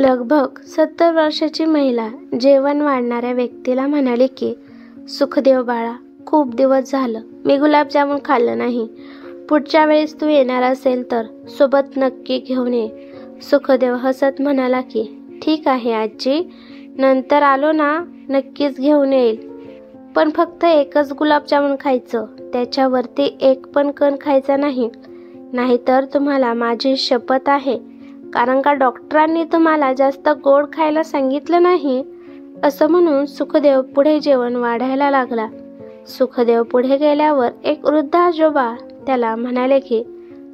लगभग 70 वर्षाची महिला जेवण वाढणाऱ्या व्यक्तीला म्हणाली की, सुखदेव बाळा, खूप दिवस झालं मी गुलाबजामुन खाल्लं नाही. पुढच्या वेळेस तू येणार असेल तर सोबत नक्की घेऊन ये. सुखदेव हसत म्हणाला की, ठीक आहे आजी, नंतर आलो ना नक्कीच घेऊन येईल. पण फक्त एकच गुलाबजामुन खायचं, त्याच्यावरती एक पण कण खायचा नाही, नाहीतर तुम्हाला माझी शपथ आहे. कारण का डॉक्टरांनी तुम्हाला जास्त गोड खायला सांगितलं नाही. असं म्हणून सुखदेव पुढे जेवण वाढायला लागला. सुखदेव पुढे गेल्यावर एक वृद्ध आजोबा त्याला म्हणाले की,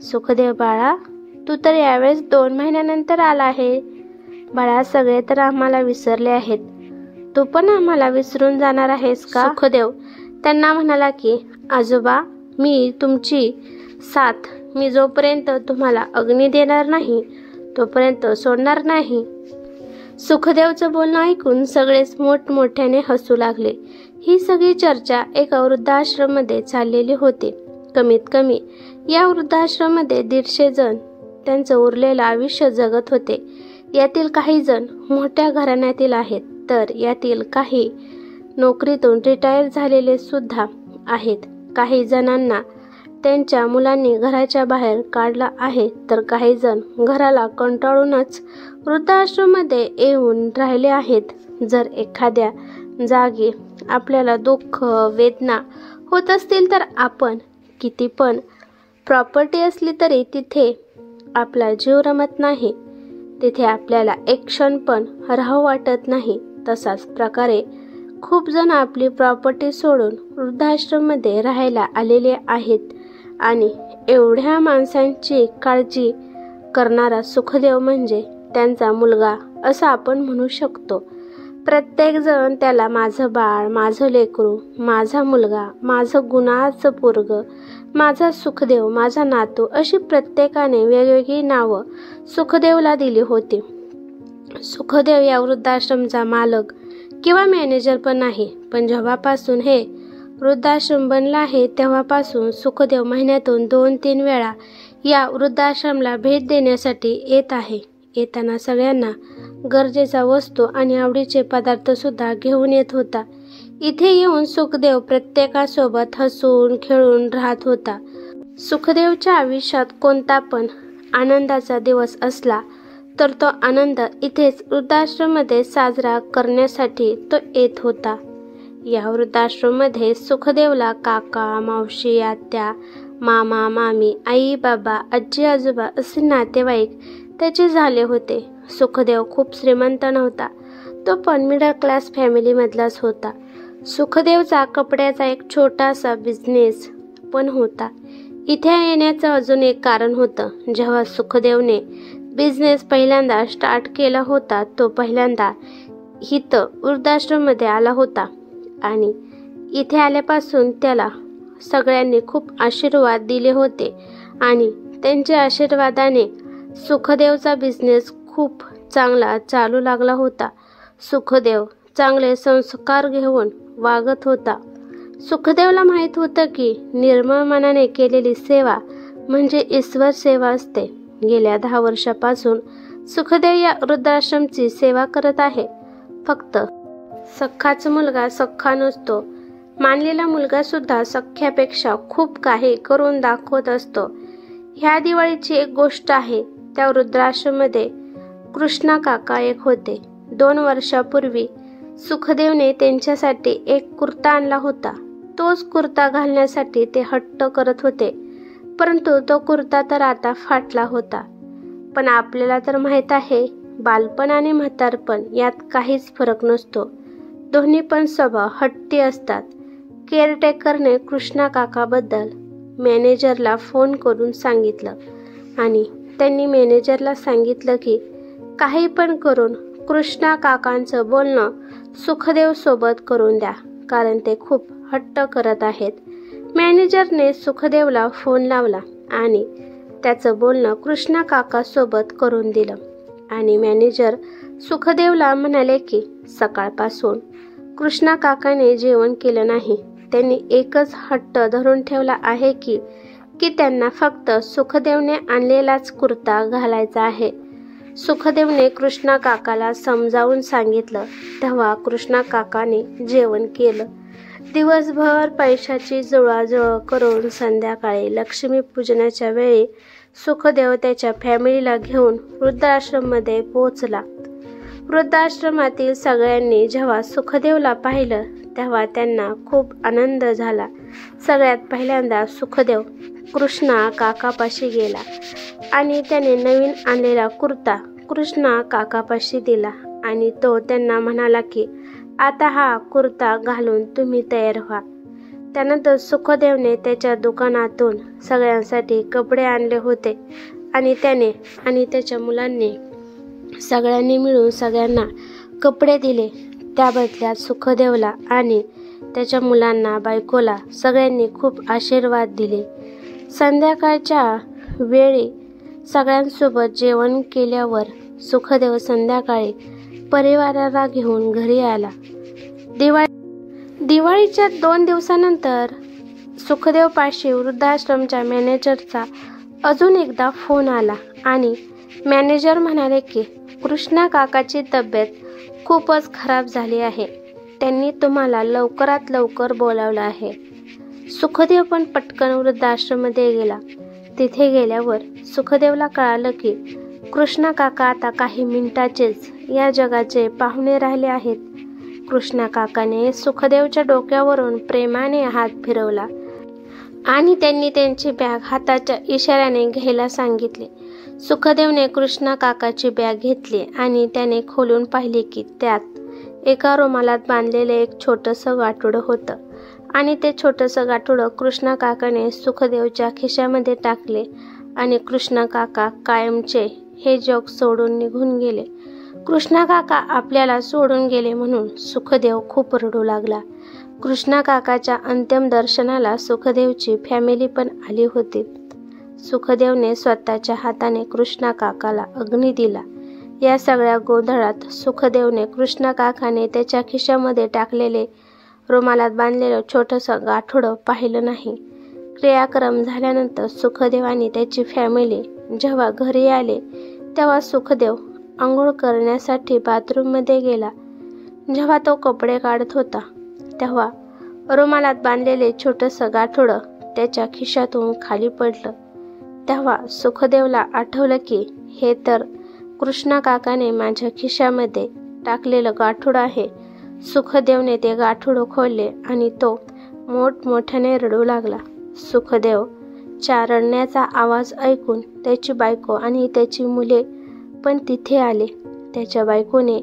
सुखदेव बाळा, तू तर यावेळेस 2 महिन्यानंतर आला आहे. बाळा, सगळे तर आम्हाला विसरले आहेत, तू पण आम्हाला विसरून जाणार आहेस का? सुखदेव त्यांना म्हणाला की, आजोबा, मी तुमची साथ मी जोपर्यंत तुम्हाला अग्नी देणार नाही तोपर्यंत सोडणार नाही. सुखदेवचं बोलणं ऐकून सगळेच मोठमोठ्याने हसू लागले. ही सगळी चर्चा एका वृद्धाश्रममध्ये चाललेली होती. कमीत कमी या वृद्धाश्रममध्ये 150 जण त्यांचं उरलेलं आयुष्य जगत होते. यातील काही जण मोठ्या घराण्यातील आहेत, तर यातील काही नोकरीतून रिटायर झालेले सुद्धा आहेत. काही जणांना त्यांच्या मुलांनी घराच्या बाहेर काढला आहे, तर काही जण घराला कंटाळूनच वृद्धाश्रममध्ये येऊन राहिले आहेत. जर एखाद्या जागी आपल्याला दुःख, वेदना होत असतील तर आपण किती पण प्रॉपर्टी असली तरी तिथे आपला जीव रमत नाही, तिथे आपल्याला एक क्षण पण राहू वाटत नाही. तसाच प्रकारे खूप जण आपली प्रॉपर्टी सोडून वृद्धाश्रममध्ये राहायला आलेले आहेत. आणि एवढ्या माणसांची काळजी करणारा सुखदेव म्हणजे त्यांचा मुलगा असं आपण म्हणू शकतो. प्रत्येक जण त्याला माझं बाळ, माझं लेकरू, माझा मुलगा, माझं गुणाचं पोरग, माझा सुखदेव, माझा नातू अशी प्रत्येकाने वेगवेगळी नावं सुखदेवला दिली होती. सुखदेव या वृद्धाश्रमचा मालक किंवा मॅनेजर पण नाही, पण जेव्हापासून हे वृद्धाश्रम बनला आहे तेव्हापासून सुखदेव महिन्यातून 2-3 वेळा या वृद्धाश्रमला भेट देण्यासाठी येत आहे. येताना सगळ्यांना गरजेच्या वस्तू आणि आवडीचे पदार्थ सुद्धा घेऊन येत होता. इथे येऊन सुखदेव प्रत्येकासोबत हसून खेळून राहत होता. सुखदेवच्या आयुष्यात कोणता पण आनंदाचा दिवस असला तर तो आनंद इथेच वृद्धाश्रममध्ये साजरा करण्यासाठी तो येत होता. या वृद्धाश्रममध्ये सुखदेवला काका, मावशी, आत्या, मामा, मामी, आई, बाबा, आजी, आजोबा असे नातेवाईक त्याचे झाले होते. सुखदेव खूप श्रीमंत नव्हता, तो पण मिडल क्लास फॅमिलीमधलाच होता. सुखदेवचा कपड्याचा एक छोटासा बिझनेस पण होता. इथे येण्याचं अजून एक कारण होतं. जेव्हा सुखदेवने बिझनेस पहिल्यांदा स्टार्ट केला होता, तो पहिल्यांदा इथं वृद्धाश्रममध्ये आला होता आणि इथे आल्यापासून त्याला सगळ्यांनी खूप आशीर्वाद दिले होते आणि त्यांच्या आशीर्वादाने सुखदेवचा बिझनेस खूप चांगला चालू लागला होता. सुखदेव चांगले संस्कार घेऊन वागत होता. सुखदेवला माहीत होतं की निर्मळ मनाने केलेली सेवा म्हणजे ईश्वर सेवा असते. गेल्या 10 वर्षापासून सुखदेव या वृद्धाश्रमची सेवा करत आहे. फक्त सख्खाच मुलगा सख्खा नसतो, मानलेला मुलगा सुद्धा सख्यापेक्षा खूप काही करून दाखवत असतो. ह्या दिवाळीची एक गोष्ट आहे. त्या वृद्धाश्रममध्ये कृष्णा काका एक होते. 2 वर्षापूर्वी सुखदेवने त्यांच्यासाठी एक कुर्ता आणला होता. तोच कुर्ता घालण्यासाठी ते हट्ट करत होते, परंतु तो कुर्ता तर आता फाटला होता. पण आपल्याला तर माहीत आहे, बालपण आणि म्हातारपण यात काहीच फरक नसतो. दोन्ही पण स्वभाव हट्टी असतात. केअरटेकरने कृष्णा काकाबद्दल मॅनेजरला फोन करून सांगितलं आणि त्यांनी मॅनेजरला सांगितलं की काही पण करून कृष्णा काकांचं बोलणं सुखदेव सोबत करून द्या, कारण ते खूप हट्ट करत आहेत. मॅनेजरने सुखदेवला फोन लावला आणि त्याचं बोलणं कृष्णा काकासोबत करून दिलं आणि मॅनेजर सुखदेवला म्हणाले की सकाळपासून कृष्णा काकाने जेवण केलं नाही. त्यांनी एकच हट्ट धरून ठेवला आहे की त्यांना फक्त सुखदेवने आणलेलाच कुर्ता घालायचा आहे. सुखदेवने कृष्णा काकाला समजावून सांगितलं. तेव्हा कृष्णा काकाने जेवण केलं. दिवसभर पैशाची जुळवाजुळव करून संध्याकाळी लक्ष्मीपूजनाच्या वेळी सुखदेव त्याच्या फॅमिलीला घेऊन वृद्धाश्रममध्ये पोहोचला. वृद्धाश्रमातील सगळ्यांनी जेव्हा सुखदेवला पाहिलं तेव्हा त्यांना खूप आनंद झाला. सगळ्यात पहिल्यांदा सुखदेव कृष्णा काकापाशी गेला आणि त्याने नवीन आणलेला कुर्ता कृष्णा काकापाशी दिला आणि तो त्यांना म्हणाला की आता हा कुर्ता घालून तुम्ही तयार व्हा. त्यानंतर सुखदेवने त्याच्या दुकानातून सगळ्यांसाठी कपडे आणले होते आणि त्याने आणि त्याच्या मुलांनी सगळ्यांनी मिळून सगळ्यांना कपडे दिले. त्या बदल्यात सुखदेवला आणि त्याच्या मुलांना, बायकोला सगळ्यांनी खूप आशीर्वाद दिले. संध्याकाळच्या वेळी सगळ्यांसोबत जेवण केल्यावर सुखदेव संध्याकाळी परिवाराला घेऊन घरी आला. दिवाळीच्या 2 दिवसानंतर सुखदेवपाशी वृद्धाश्रमच्या मॅनेजरचा अजून एकदा फोन आला आणि मॅनेजर म्हणाले की कृष्णा काकाची तब्येत खूपच खराब झाली आहे. त्यांनी तुम्हाला लवकरात लवकर बोलावलं आहे. सुखदेव पण पटकन वृद्धाश्रममध्ये गेला. तिथे गेल्यावर सुखदेवला कळालं की कृष्णा काका आता काही मिनिटाचेच या जगाचे पाहुणे राहिले आहेत. कृष्णा काकाने सुखदेवच्या डोक्यावरून प्रेमाने हात फिरवला आणि त्यांनी त्यांची बॅग हाताच्या इशाऱ्याने घ्यायला सांगितले. सुखदेवने कृष्णा काकाची बॅग घेतली आणि त्याने खोलून पाहिले की त्यात एका रुमालात बांधलेले एक छोटंसं गाठोडं होतं आणि ते छोटंसं गाठोडं कृष्णा काकाने सुखदेवच्या खिशामध्ये टाकले आणि कृष्णा काका कायमचे हे जग सोडून निघून गेले. कृष्णा काका आपल्याला सोडून गेले म्हणून सुखदेव खूप रडू लागला. कृष्णा काकाच्या अंतिम दर्शनाला सुखदेवची फॅमिली पण आली होती. सुखदेवने स्वतःच्या हाताने कृष्णा काकाला अग्नी दिला. या सगळ्या गोंधळात सुखदेवने कृष्णा काकाने त्याच्या खिशामध्ये टाकलेले रुमालात बांधलेलं छोटंसं गाठोडं पाहिलं नाही. क्रियाक्रम झाल्यानंतर सुखदेव आणि त्याची फॅमिली जेव्हा घरी आले तेव्हा सुखदेव आंघोळ करण्यासाठी बाथरूममध्ये गेला. जेव्हा तो कपडे काढत होता तेव्हा रुमालात बांधलेले छोटंसं गाठोडं त्याच्या खिशातून खाली पडलं. तेव्हा सुखदेवला आठवलं की हे तर कृष्णा काकाने माझ्या खिशामध्ये टाकलेलं गाठोडं आहे. सुखदेवने ते गाठोडं खोलले आणि तो मोठमोठ्याने रडू लागला. सुखदेवच्या रडण्याचा आवाज ऐकून त्याची बायको आणि त्याची मुले पण तिथे आले. त्याच्या बायकोने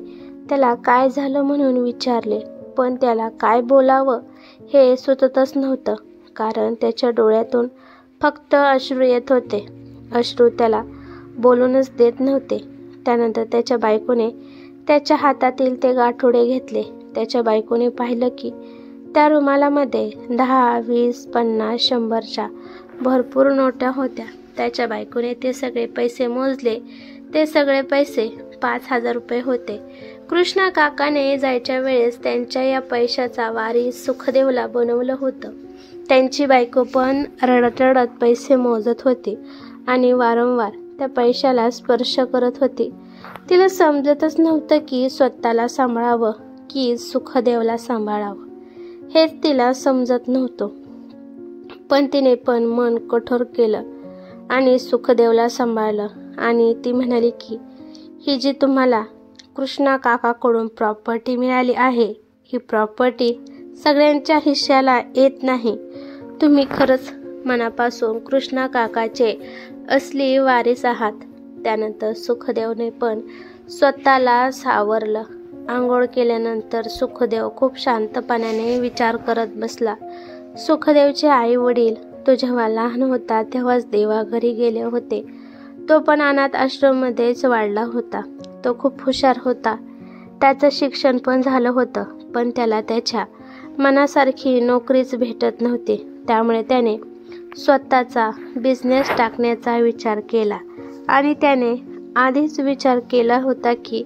त्याला काय झालं म्हणून विचारले, पण त्याला काय बोलावं हे सुचतच नव्हतं, कारण त्याच्या डोळ्यातून फक्त अश्रू येत होते. अश्रू त्याला बोलूनच देत नव्हते. त्यानंतर त्याच्या बायकोने त्याच्या हातातील ते गाठोडे घेतले. त्याच्या बायकोने पाहिलं की त्या रुमालामध्ये 10, 20, 50, 100च्या भरपूर नोटा होत्या. त्याच्या बायकोने ते सगळे पैसे मोजले. ते सगळे पैसे 5,000 रुपये होते. कृष्णा काकाने जायच्या वेळेस त्यांच्या या पैशाचा वारीस सुखदेवला बनवलं होतं. त्यांची बायको पण रडत रडत पैसे मोजत होती आणि वारंवार त्या पैशाला स्पर्श करत होती. तिला समजतच नव्हतं की स्वतःला सांभाळावं की सुखदेवला सांभाळावं, हेच तिला समजत नव्हतं. पण तिने पण मन कठोर केलं आणि सुखदेवला सांभाळलं आणि ती म्हणाली की ही जी तुम्हाला कृष्णा काकाकडून प्रॉपर्टी मिळाली आहे, ही प्रॉपर्टी सगळ्यांच्या हिश्श्याला येत नाही. तुम्ही खरंच मनापासून कृष्णा काकाचे असली वारीस आहात. त्यानंतर सुखदेवने पण स्वतःला सावरलं. आंघोळ केल्यानंतर सुखदेव खूप शांतपणाने विचार करत बसला. सुखदेवचे आई वडील तो जेव्हा लहान होता तेव्हाच देवाघरी गेले होते. तो पण अनाथ आश्रममध्येच वाढला होता. तो खूप हुशार होता. त्याचं शिक्षण पण झालं होतं, पण त्याला त्याच्या मनासारखी नोकरीच भेटत नव्हती. त्यामुळे त्याने स्वतःचा बिझनेस टाकण्याचा विचार केला आणि त्याने आधीच विचार केला होता की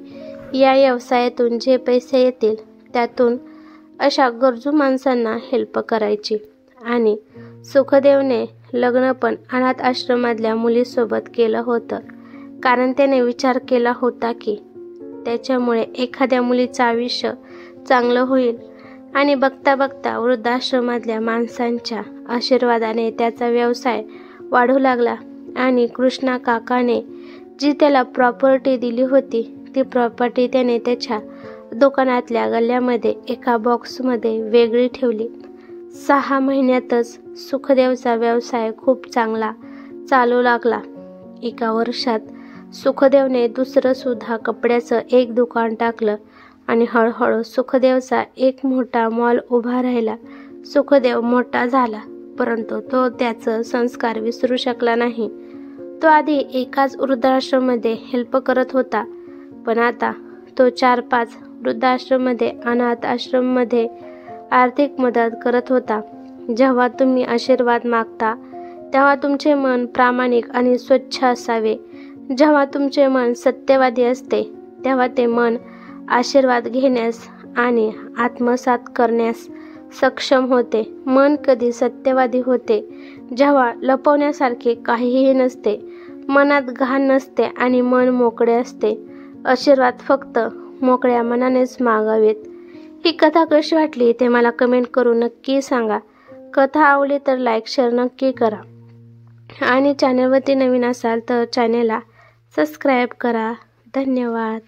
या व्यवसायातून जे पैसे येतील त्यातून अशा गरजू माणसांना हेल्प करायची. आणि सुखदेवने लग्न पण अनाथ आश्रमातल्या मुलीसोबत केलं होतं. कारण त्याने विचार केला होता की त्याच्यामुळे एखाद्या मुलीचं आयुष्य चांगलं होईल आणि बघता बघता वृद्धाश्रमातल्या माणसांच्या आशीर्वादाने त्याचा व्यवसाय वाढू लागला आणि कृष्णा काकाने जी त्याला प्रॉपर्टी दिली होती ती प्रॉपर्टी त्याने त्याच्या दुकानातल्या गल्ल्यामध्ये एका बॉक्समध्ये वेगळी ठेवली. 6 महिन्यातच सुखदेवचा व्यवसाय खूप चांगला चालू लागला. एका वर्षात सुखदेवने दुसरं सुद्धा कपड्याचं एक दुकान टाकलं आणि हळूहळू सुखदेवचा एक मोठा मॉल उभा राहिला. सुखदेव मोठा झाला, परंतु तो त्याचं संस्कार विसरू शकला नाही. तो आधी एकाच वृद्धाश्रममध्ये हेल्प करत होता, पण आता तो 4-5 वृद्धाश्रममध्ये, अनाथ आश्रममध्ये आर्थिक मदत करत होता. जेव्हा तुम्ही आशीर्वाद मागता तेव्हा तुमचे मन प्रामाणिक आणि स्वच्छ असावे. जेव्हा तुमचे मन सत्यवादी असते तेव्हा ते मन आशीर्वाद घेण्यास आणि आत्मसात करण्यास सक्षम होते. मन कधी सत्यवादी होते जेव्हा लपवण्यासारखे काहीही नसते, मनात घाण नसते आणि मन मोकळे असते. आशीर्वाद फक्त मोकळ्या मनानेच मागावेत. ही कथा कशी वाटली ते मला कमेंट करून नक्की सांगा. कथा आवडली तर लाईक शेअर नक्की करा आणि चॅनलवरती नवीन असाल तर चॅनलला सबस्क्राईब करा. धन्यवाद.